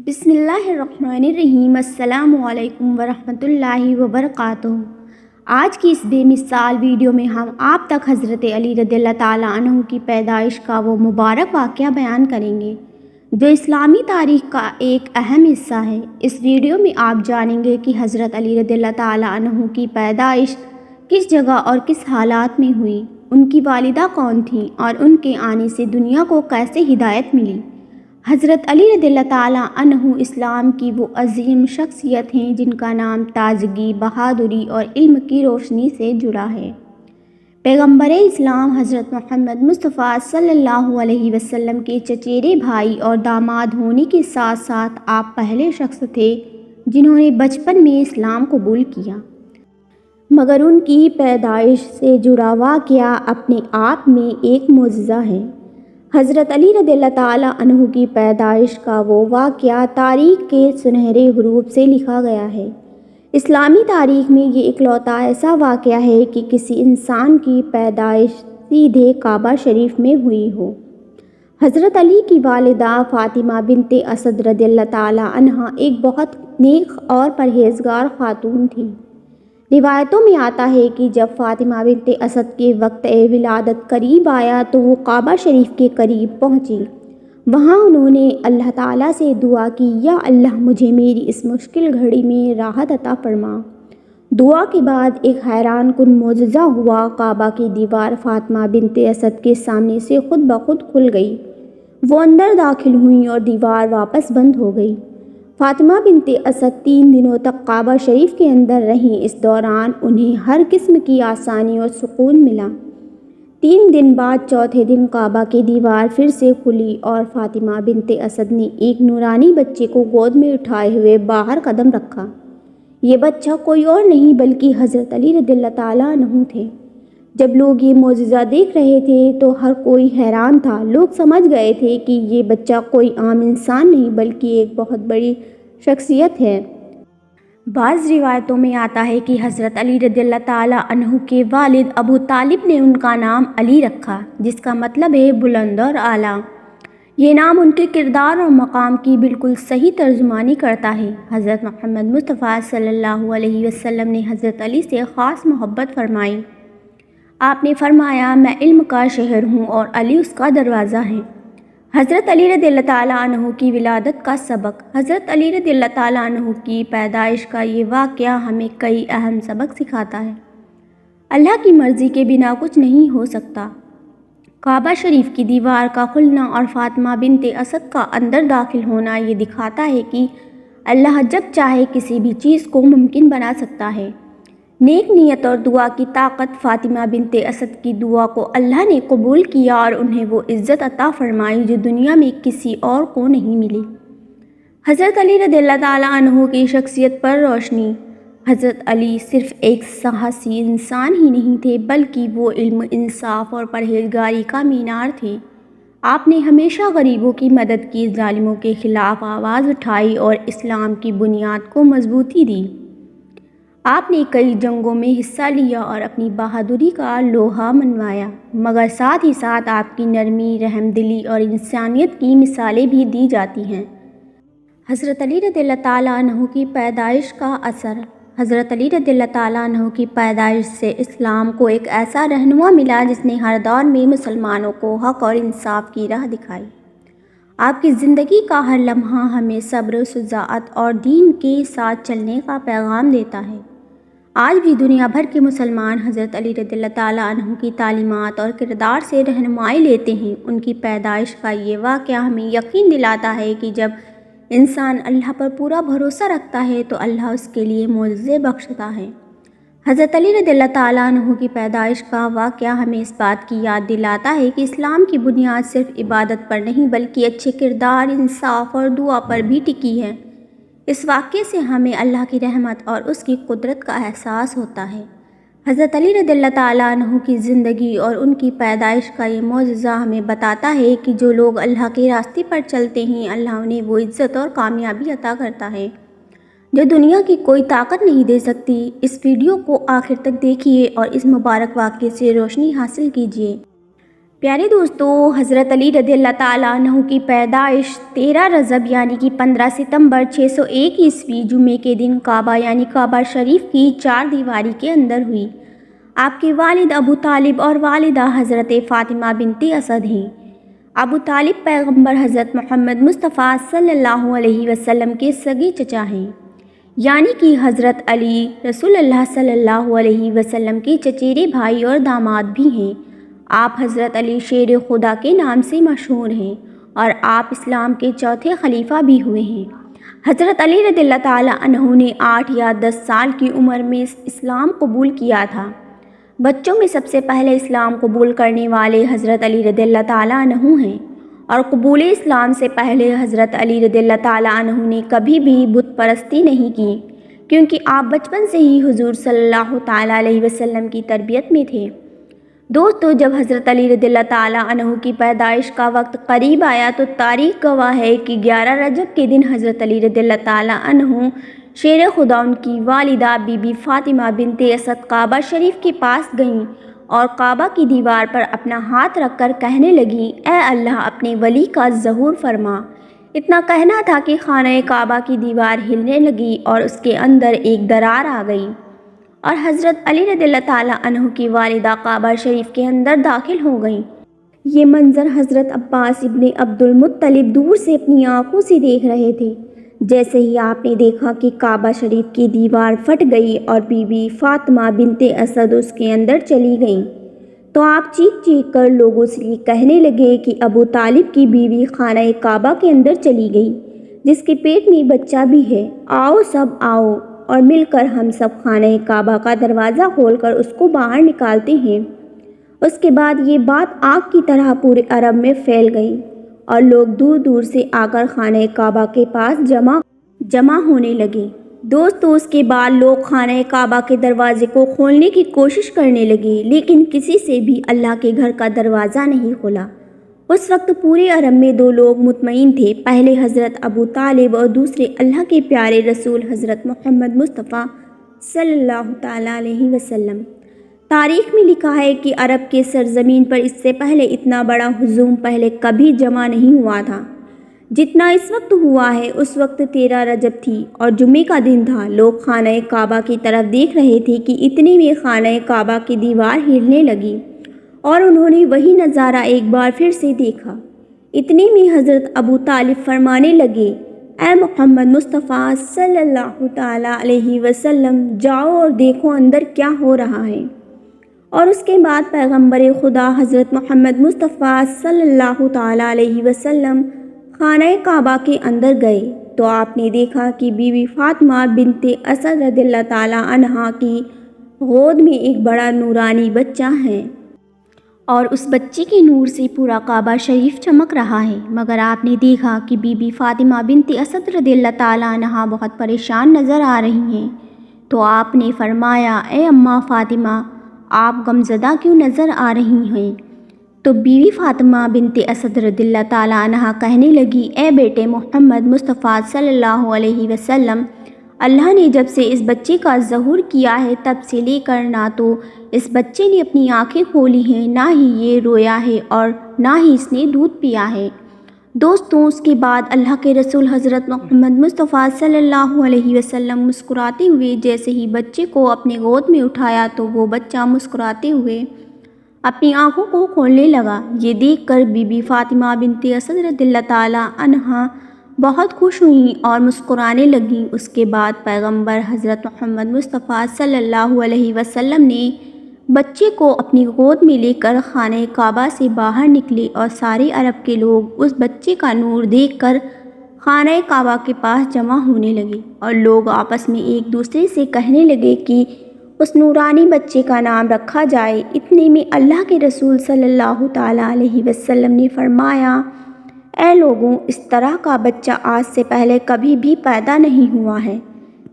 بسم اللہ الرحمن الرحیم۔ السلام علیکم ورحمۃ اللہ وبرکاتہ۔ آج کی اس بے مثال ویڈیو میں ہم آپ تک حضرت علی رضی اللہ تعالیٰ عنہ کی پیدائش کا وہ مبارک واقعہ بیان کریں گے جو اسلامی تاریخ کا ایک اہم حصہ ہے۔ اس ویڈیو میں آپ جانیں گے کہ حضرت علی رضی اللہ تعالیٰ عنہ کی پیدائش کس جگہ اور کس حالات میں ہوئی، ان کی والدہ کون تھیں اور ان کے آنے سے دنیا کو کیسے ہدایت ملی۔ حضرت علی رضی اللہ تعالیٰ عنہ اسلام کی وہ عظیم شخصیت ہیں جن کا نام تازگی، بہادری اور علم کی روشنی سے جڑا ہے۔ پیغمبر اسلام حضرت محمد مصطفیٰ صلی اللہ علیہ وسلم کے چچیرے بھائی اور داماد ہونے کے ساتھ ساتھ آپ پہلے شخص تھے جنہوں نے بچپن میں اسلام قبول کیا، مگر ان کی پیدائش سے جڑا واقعہ اپنے آپ میں ایک معجزہ ہے۔ حضرت علی رضی اللہ تعالیٰ عنہ کی پیدائش کا وہ واقعہ تاریخ کے سنہرے حروف سے لکھا گیا ہے۔ اسلامی تاریخ میں یہ اکلوتا ایسا واقعہ ہے کہ کسی انسان کی پیدائش سیدھے کعبہ شریف میں ہوئی ہو۔ حضرت علی کی والدہ فاطمہ بنت اسد رضی اللہ تعالیٰ عنہا ایک بہت نیک اور پرہیزگار خاتون تھیں۔ روایتوں میں آتا ہے کہ جب فاطمہ بنت اسد کے وقت ولادت قریب آیا تو وہ کعبہ شریف کے قریب پہنچی۔ وہاں انہوں نے اللہ تعالیٰ سے دعا کی، یا اللہ مجھے میری اس مشکل گھڑی میں راحت عطا فرما۔ دعا کے بعد ایک حیران کن معجزہ ہوا۔ کعبہ کی دیوار فاطمہ بنت اسد کے سامنے سے خود بخود کھل گئی۔ وہ اندر داخل ہوئیں اور دیوار واپس بند ہو گئی۔ فاطمہ بنت اسد 3 دنوں تک کعبہ شریف کے اندر رہیں۔ اس دوران انہیں ہر قسم کی آسانی اور سکون ملا۔ 3 دن بعد چوتھے دن کعبہ کی دیوار پھر سے کھلی اور فاطمہ بنت اسد نے ایک نورانی بچے کو گود میں اٹھائے ہوئے باہر قدم رکھا۔ یہ بچہ کوئی اور نہیں بلکہ حضرت علی رضی اللہ تعالیٰ عنہ تھے۔ جب لوگ یہ معجزہ دیکھ رہے تھے تو ہر کوئی حیران تھا۔ لوگ سمجھ گئے تھے کہ یہ بچہ کوئی عام انسان نہیں بلکہ ایک بہت بڑی شخصیت ہے۔ بعض روایتوں میں آتا ہے کہ حضرت علی رضی اللہ تعالیٰ عنہ کے والد ابو طالب نے ان کا نام علی رکھا، جس کا مطلب ہے بلند اور اعلیٰ۔ یہ نام ان کے کردار اور مقام کی بالکل صحیح ترجمانی کرتا ہے۔ حضرت محمد مصطفیٰ صلی اللہ علیہ وسلم نے حضرت علی سے خاص محبت فرمائی۔ آپ نے فرمایا، میں علم کا شہر ہوں اور علی اس کا دروازہ ہے۔ حضرت علی رضی اللہ تعالیٰ عنہ کی ولادت کا سبق۔ حضرت علی رضی اللہ تعالیٰ عنہ کی پیدائش کا یہ واقعہ ہمیں کئی اہم سبق سکھاتا ہے۔ اللہ کی مرضی کے بنا کچھ نہیں ہو سکتا۔ کعبہ شریف کی دیوار کا کھلنا اور فاطمہ بنت اسد کا اندر داخل ہونا یہ دکھاتا ہے کہ اللہ جب چاہے کسی بھی چیز کو ممکن بنا سکتا ہے۔ نیک نیت اور دعا کی طاقت۔ فاطمہ بنت اسد کی دعا کو اللہ نے قبول کیا اور انہیں وہ عزت عطا فرمائی جو دنیا میں کسی اور کو نہیں ملی۔ حضرت علی رضی اللہ تعالیٰ عنہ کی شخصیت پر روشنی۔ حضرت علی صرف ایک سیاسی انسان ہی نہیں تھے بلکہ وہ علم، انصاف اور پرہیزگاری کا مینار تھے۔ آپ نے ہمیشہ غریبوں کی مدد کی، ظالموں کے خلاف آواز اٹھائی اور اسلام کی بنیاد کو مضبوطی دی۔ آپ نے کئی جنگوں میں حصہ لیا اور اپنی بہادری کا لوہا منوایا، مگر ساتھ ہی ساتھ آپ کی نرمی، رحم دلی اور انسانیت کی مثالیں بھی دی جاتی ہیں۔ حضرت علی رضی اللہ تعالیٰ عنہ کی پیدائش کا اثر۔ حضرت علی رضی اللہ تعالیٰ عنہ کی پیدائش سے اسلام کو ایک ایسا رہنما ملا جس نے ہر دور میں مسلمانوں کو حق اور انصاف کی راہ دکھائی۔ آپ کی زندگی کا ہر لمحہ ہمیں صبر، شجاعت اور دین کے ساتھ چلنے کا پیغام دیتا ہے۔ آج بھی دنیا بھر کے مسلمان حضرت علی رضی اللہ تعالیٰ عنہ کی تعلیمات اور کردار سے رہنمائی لیتے ہیں۔ ان کی پیدائش کا یہ واقعہ ہمیں یقین دلاتا ہے کہ جب انسان اللہ پر پورا بھروسہ رکھتا ہے تو اللہ اس کے لیے معجزے بخشتا ہے۔ حضرت علی رضی اللہ تعالیٰ عنہ کی پیدائش کا واقعہ ہمیں اس بات کی یاد دلاتا ہے کہ اسلام کی بنیاد صرف عبادت پر نہیں بلکہ اچھے کردار، انصاف اور دعا پر بھی ٹکی ہے۔ اس واقعے سے ہمیں اللہ کی رحمت اور اس کی قدرت کا احساس ہوتا ہے۔ حضرت علی رضی اللہ تعالیٰ عنہ کی زندگی اور ان کی پیدائش کا یہ معجزہ ہمیں بتاتا ہے کہ جو لوگ اللہ کے راستے پر چلتے ہیں اللہ انہیں وہ عزت اور کامیابی عطا کرتا ہے جو دنیا کی کوئی طاقت نہیں دے سکتی۔ اس ویڈیو کو آخر تک دیکھیے اور اس مبارک واقعے سے روشنی حاصل کیجیے۔ پیارے دوستو، حضرت علی رضی اللہ تعالیٰ عنہ کی پیدائش 13 رجب یعنی کہ 15 ستمبر 601 عیسوی جمعے کے دن کعبہ یعنی کعبہ شریف کی چار دیواری کے اندر ہوئی۔ آپ کے والد ابو طالب اور والدہ حضرت فاطمہ بنت اسد ہیں۔ ابو طالب پیغمبر حضرت محمد مصطفیٰ صلی اللہ علیہ وسلم کے سگے چچا ہیں، یعنی کہ حضرت علی رسول اللہ صلی اللہ علیہ وسلم کے چچیرے بھائی اور داماد بھی ہیں۔ آپ حضرت علی شیر خدا کے نام سے مشہور ہیں اور آپ اسلام کے چوتھے خلیفہ بھی ہوئے ہیں۔ حضرت علی رضی اللہ تعالیٰ عنہ نے 8 یا 10 سال کی عمر میں اسلام قبول کیا تھا۔ بچوں میں سب سے پہلے اسلام قبول کرنے والے حضرت علی رضی اللہ تعالیٰ عنہ ہیں، اور قبول اسلام سے پہلے حضرت علی رضی اللہ تعالیٰ عنہ نے کبھی بھی بت پرستی نہیں کی، کیونکہ آپ بچپن سے ہی حضور صلی اللہ تعالیٰ علیہ وسلم کی تربیت میں تھے۔ دوستو، جب حضرت علی رضی اللہ تعالیٰ عنہ کی پیدائش کا وقت قریب آیا تو تاریخ گواہ ہے کہ 11 رجب کے دن حضرت علی رضی اللہ تعالیٰ عنہ شیر خدا ان کی والدہ بی بی فاطمہ بنت اسد کعبہ شریف کے پاس گئیں اور کعبہ کی دیوار پر اپنا ہاتھ رکھ کر کہنے لگیں، اے اللہ اپنے ولی کا ظہور فرما۔ اتنا کہنا تھا کہ خانہ کعبہ کی دیوار ہلنے لگی اور اس کے اندر ایک درار آ گئی، اور حضرت علی رضی اللہ تعالیٰ عنہ کی والدہ کعبہ شریف کے اندر داخل ہو گئیں۔ یہ منظر حضرت عباس ابن عبد المطلب دور سے اپنی آنکھوں سے دیکھ رہے تھے۔ جیسے ہی آپ نے دیکھا کہ کعبہ شریف کی دیوار پھٹ گئی اور بی بی فاطمہ بنت اسد اس کے اندر چلی گئیں، تو آپ چیخ چیخ کر لوگوں سے یہ کہنے لگے کہ ابو طالب کی بیوی خانہ کعبہ کے اندر چلی گئی، جس کے پیٹ میں بچہ بھی ہے، آؤ سب آؤ اور مل کر ہم سب خانہ کعبہ کا دروازہ کھول کر اس کو باہر نکالتے ہیں۔ اس کے بعد یہ بات آگ کی طرح پورے عرب میں پھیل گئی اور لوگ دور دور سے آ کر خانہ کعبہ کے پاس جمع ہونے لگے۔ دوستو، اس کے بعد لوگ خانہ کعبہ کے دروازے کو کھولنے کی کوشش کرنے لگے، لیکن کسی سے بھی اللہ کے گھر کا دروازہ نہیں کھلا۔ اس وقت پورے عرب میں 2 لوگ مطمئن تھے، پہلے حضرت ابو طالب اور دوسرے اللہ کے پیارے رسول حضرت محمد مصطفیٰ صلی اللہ تعالیٰ علیہ وسلم۔ تاریخ میں لکھا ہے کہ عرب کے سرزمین پر اس سے پہلے اتنا بڑا ہجوم پہلے کبھی جمع نہیں ہوا تھا جتنا اس وقت ہوا ہے۔ اس وقت 13 رجب تھی اور جمعے کا دن تھا۔ لوگ خانہ کعبہ کی طرف دیکھ رہے تھے کہ اتنے میں خانہ کعبہ کی دیوار ہلنے لگی اور انہوں نے وہی نظارہ ایک بار پھر سے دیکھا۔ اتنے میں حضرت ابو طالب فرمانے لگے، اے محمد مصطفیٰ صلی اللہ تعالیٰ علیہ وسلم، جاؤ اور دیکھو اندر کیا ہو رہا ہے۔ اور اس کے بعد پیغمبر خدا حضرت محمد مصطفیٰ صلی اللہ تعالیٰ علیہ وسلم خانہ کعبہ کے اندر گئے تو آپ نے دیکھا کہ بی بی فاطمہ بنت اسد رضی اللہ تعالیٰ عنہا کی گود میں ایک بڑا نورانی بچہ ہے، اور اس بچے کے نور سے پورا کعبہ شریف چمک رہا ہے۔ مگر آپ نے دیکھا کہ بی بی فاطمہ بنت اسد رضی اللہ تعالیٰ عنہا بہت پریشان نظر آ رہی ہیں، تو آپ نے فرمایا، اے اماں فاطمہ، آپ غمزدہ کیوں نظر آ رہی ہیں؟ تو بیوی فاطمہ بنت اسد رضی اللہ تعالیٰ عنہا کہنے لگی، اے بیٹے محمد مصطفیٰ صلی اللہ علیہ وسلم، اللہ نے جب سے اس بچے کا ظہور کیا ہے تب سے لے کر نہ تو اس بچے نے اپنی آنکھیں کھولی ہیں، نہ ہی یہ رویا ہے اور نہ ہی اس نے دودھ پیا ہے۔ دوستوں، اس کے بعد اللہ کے رسول حضرت محمد مصطفیٰ صلی اللہ علیہ وسلم مسکراتے ہوئے جیسے ہی بچے کو اپنے گود میں اٹھایا تو وہ بچہ مسکراتے ہوئے اپنی آنکھوں کو کھولنے لگا۔ یہ دیکھ کر بی بی فاطمہ بنت اسد رضی اللہ تعالیٰ عنہا بہت خوش ہوئیں اور مسکرانے لگیں۔ اس کے بعد پیغمبر حضرت محمد مصطفیٰ صلی اللہ علیہ وسلم نے بچے کو اپنی گود میں لے کر خانہ کعبہ سے باہر نکلے اور سارے عرب کے لوگ اس بچے کا نور دیکھ کر خانہ کعبہ کے پاس جمع ہونے لگے، اور لوگ آپس میں ایک دوسرے سے کہنے لگے کہ اس نورانی بچے کا نام رکھا جائے۔ اتنے میں اللہ کے رسول صلی اللہ تعالیٰ علیہ وسلم نے فرمایا، اے لوگوں، اس طرح کا بچہ آج سے پہلے کبھی بھی پیدا نہیں ہوا ہے۔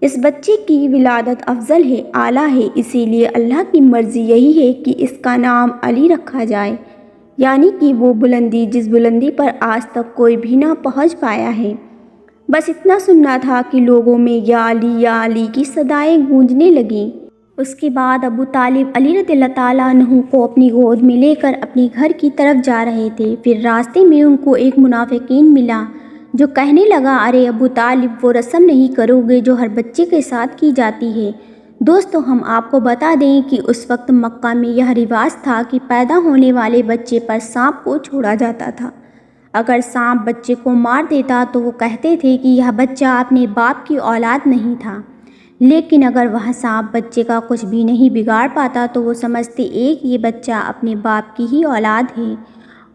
اس بچے کی ولادت افضل ہے، اعلیٰ ہے، اسی لیے اللہ کی مرضی یہی ہے کہ اس کا نام علی رکھا جائے، یعنی کہ وہ بلندی جس بلندی پر آج تک کوئی بھی نہ پہنچ پایا ہے۔ بس اتنا سننا تھا کہ لوگوں میں یا علی کی صدائیں گونجنے لگیں۔ اس کے بعد ابو طالب علی رضی اللہ تعالیٰ عنہ کو اپنی گود میں لے کر اپنے گھر کی طرف جا رہے تھے۔ پھر راستے میں ان کو ایک منافقین ملا جو کہنے لگا، ارے ابو طالب، وہ رسم نہیں کرو گے جو ہر بچے کے ساتھ کی جاتی ہے؟ دوستو، ہم آپ کو بتا دیں کہ اس وقت مکہ میں یہ رواج تھا کہ پیدا ہونے والے بچے پر سانپ کو چھوڑا جاتا تھا۔ اگر سانپ بچے کو مار دیتا تو وہ کہتے تھے کہ یہ بچہ اپنے باپ کی اولاد نہیں تھا، لیکن اگر وہ سانپ بچے کا کچھ بھی نہیں بگاڑ پاتا تو وہ سمجھتے یہ بچہ اپنے باپ کی ہی اولاد ہے۔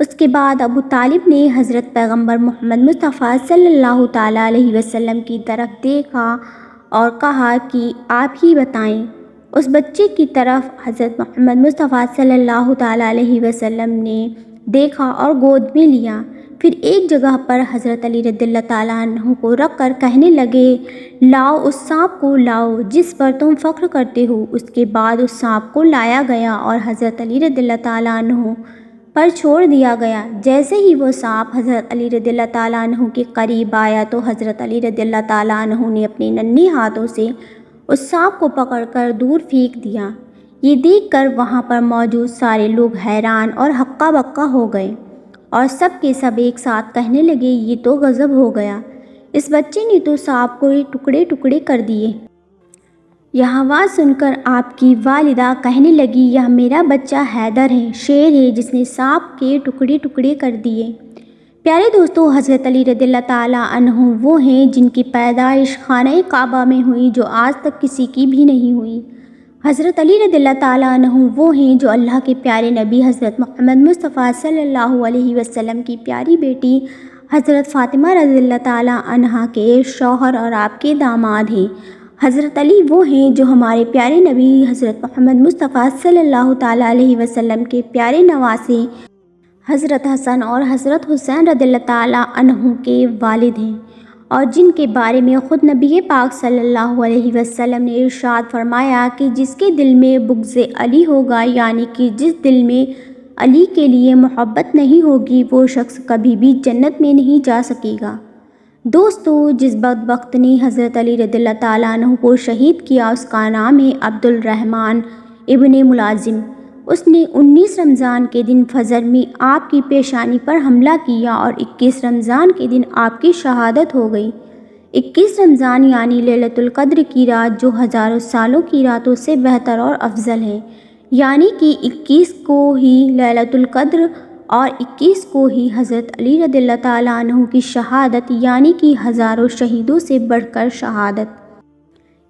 اس کے بعد ابو طالب نے حضرت پیغمبر محمد مصطفیٰ صلی اللہ تعالیٰ علیہ وسلم کی طرف دیکھا اور کہا کہ آپ ہی بتائیں۔ اس بچے کی طرف حضرت محمد مصطفیٰ صلی اللہ تعالیٰ علیہ وسلم نے دیکھا اور گود میں لیا۔ پھر ایک جگہ پر حضرت علی رضی اللہ تعالیٰ عنہ کو رکھ کر کہنے لگے، لاؤ اس سانپ کو لاؤ جس پر تم فخر کرتے ہو۔ اس کے بعد اس سانپ کو لایا گیا اور حضرت علی رضی اللہ تعالیٰ عنہ پر چھوڑ دیا گیا۔ جیسے ہی وہ سانپ حضرت علی رضی اللہ تعالیٰ عنہ کے قریب آیا تو حضرت علی رضی اللہ تعالیٰ عنہ نے اپنے ننھے ہاتھوں سے اس سانپ کو پکڑ کر دور پھینک دیا۔ یہ دیکھ کر وہاں پر موجود سارے لوگ حیران اور ہکا بکا ہو گئے اور سب کے سب ایک ساتھ کہنے لگے، یہ تو غضب ہو گیا، اس بچے نے تو سانپ کو ٹکڑے ٹکڑے کر دیے۔ یہ آواز سن کر آپ کی والدہ کہنے لگی، یہ میرا بچہ حیدر ہے، شیر ہے جس نے سانپ کے ٹکڑے ٹکڑے کر دیے۔ پیارے دوستو، حضرت علی رضی اللہ تعالیٰ عنہ وہ ہیں جن کی پیدائش خانہ کعبہ میں ہوئی جو آج تک کسی کی بھی نہیں ہوئی۔ حضرت علی رضی اللہ تعالیٰ عنہ وہ ہیں جو اللہ کے پیارے نبی حضرت محمد مصطفیٰ صلی اللہ علیہ وسلم کی پیاری بیٹی حضرت فاطمہ رضی اللہ تعالیٰ عنہا کے شوہر اور آپ کے داماد ہیں۔ حضرت علی وہ ہیں جو ہمارے پیارے نبی حضرت محمد مصطفیٰ صلی اللہ تعالیٰ علیہ وسلم کے پیارے نواسے حضرت حسن اور حضرت حسین رضی اللہ تعالیٰ عنہ کے والد ہیں، اور جن کے بارے میں خود نبی پاک صلی اللہ علیہ وسلم نے ارشاد فرمایا کہ جس کے دل میں بغض علی ہوگا، یعنی کہ جس دل میں علی کے لیے محبت نہیں ہوگی، وہ شخص کبھی بھی جنت میں نہیں جا سکے گا۔ دوستو، جس بدبخت نے حضرت علی رضی اللہ تعالیٰ عنہ کو شہید کیا اس کا نام ہے عبد الرحمن ابن ملازم۔ اس نے 19 رمضان کے دن فجر میں آپ کی پیشانی پر حملہ کیا اور 21 رمضان کے دن آپ کی شہادت ہو گئی۔ 21 رمضان یعنی لیلۃ القدر کی رات جو ہزاروں سالوں کی راتوں سے بہتر اور افضل ہے، یعنی کہ 21 کو ہی لیلۃ القدر اور 21 کو ہی حضرت علی رضی اللہ تعالیٰ عنہ کی شہادت، یعنی کہ ہزاروں شہیدوں سے بڑھ کر شہادت۔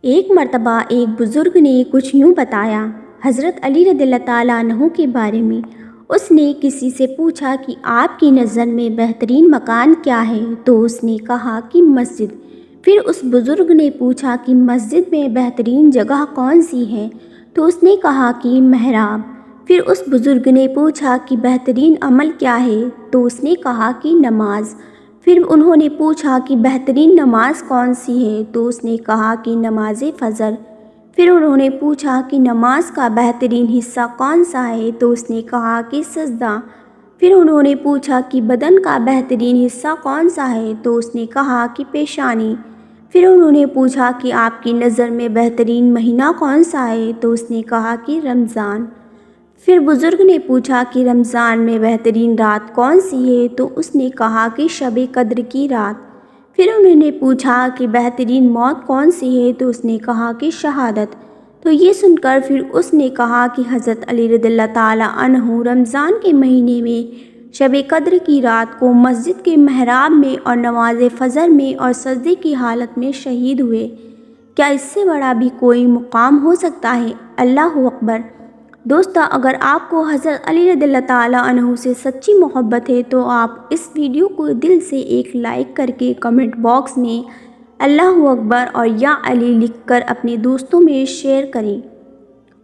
ایک مرتبہ ایک بزرگ نے کچھ یوں بتایا حضرت علی رضی اللہ تعالیٰ عنہ کے بارے میں۔ اس نے کسی سے پوچھا کہ آپ کی نظر میں بہترین مکان کیا ہے؟ تو اس نے کہا کہ مسجد۔ پھر اس بزرگ نے پوچھا کہ مسجد میں بہترین جگہ کون سی ہے؟ تو اس نے کہا کہ محراب۔ پھر اس بزرگ نے پوچھا کہ بہترین عمل کیا ہے؟ تو اس نے کہا کہ نماز۔ پھر انہوں نے پوچھا کہ بہترین نماز کون سی ہے؟ تو اس نے کہا کہ نماز فجر۔ پھر انہوں نے پوچھا کہ نماز کا بہترین حصہ کون سا ہے؟ تو اس نے کہا کہ سجدہ۔ پھر انہوں نے پوچھا کہ بدن کا بہترین حصہ کون سا ہے؟ تو اس نے کہا کہ پیشانی۔ پھر انہوں نے پوچھا کہ آپ کی نظر میں بہترین مہینہ کون سا ہے؟ تو اس نے کہا کہ رمضان۔ پھر بزرگ نے پوچھا کہ رمضان میں بہترین رات کون سی ہے؟ تو اس نے کہا کہ شب قدر کی رات۔ پھر انہوں نے پوچھا کہ بہترین موت کون سی ہے؟ تو اس نے کہا کہ شہادت۔ تو یہ سن کر پھر اس نے کہا کہ حضرت علی رضی اللہ تعالیٰ عنہ رمضان کے مہینے میں شب قدر کی رات کو مسجد کے محراب میں اور نماز فجر میں اور سجدے کی حالت میں شہید ہوئے۔ کیا اس سے بڑا بھی کوئی مقام ہو سکتا ہے؟ اللہ اکبر۔ دوستو، اگر آپ کو حضرت علی رضی اللہ تعالیٰ عنہ سے سچی محبت ہے تو آپ اس ویڈیو کو دل سے ایک لائک کر کے کمنٹ باکس میں اللہ اکبر اور یا علی لکھ کر اپنے دوستوں میں شیئر کریں۔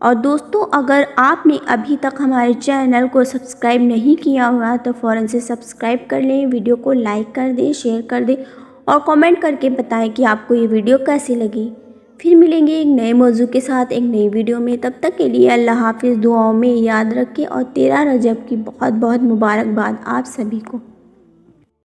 اور دوستو، اگر آپ نے ابھی تک ہمارے چینل کو سبسکرائب نہیں کیا ہوا تو فوراً سے سبسکرائب کر لیں، ویڈیو کو لائک کر دیں، شیئر کر دیں اور کمنٹ کر کے بتائیں کہ آپ کو یہ ویڈیو کیسی لگی۔ پھر ملیں گے ایک نئے موضوع کے ساتھ ایک نئی ویڈیو میں، تب تک کے لیے اللہ حافظ۔ دعاؤں میں یاد رکھیں اور 13 رجب کی بہت بہت مبارکباد آپ سبھی کو۔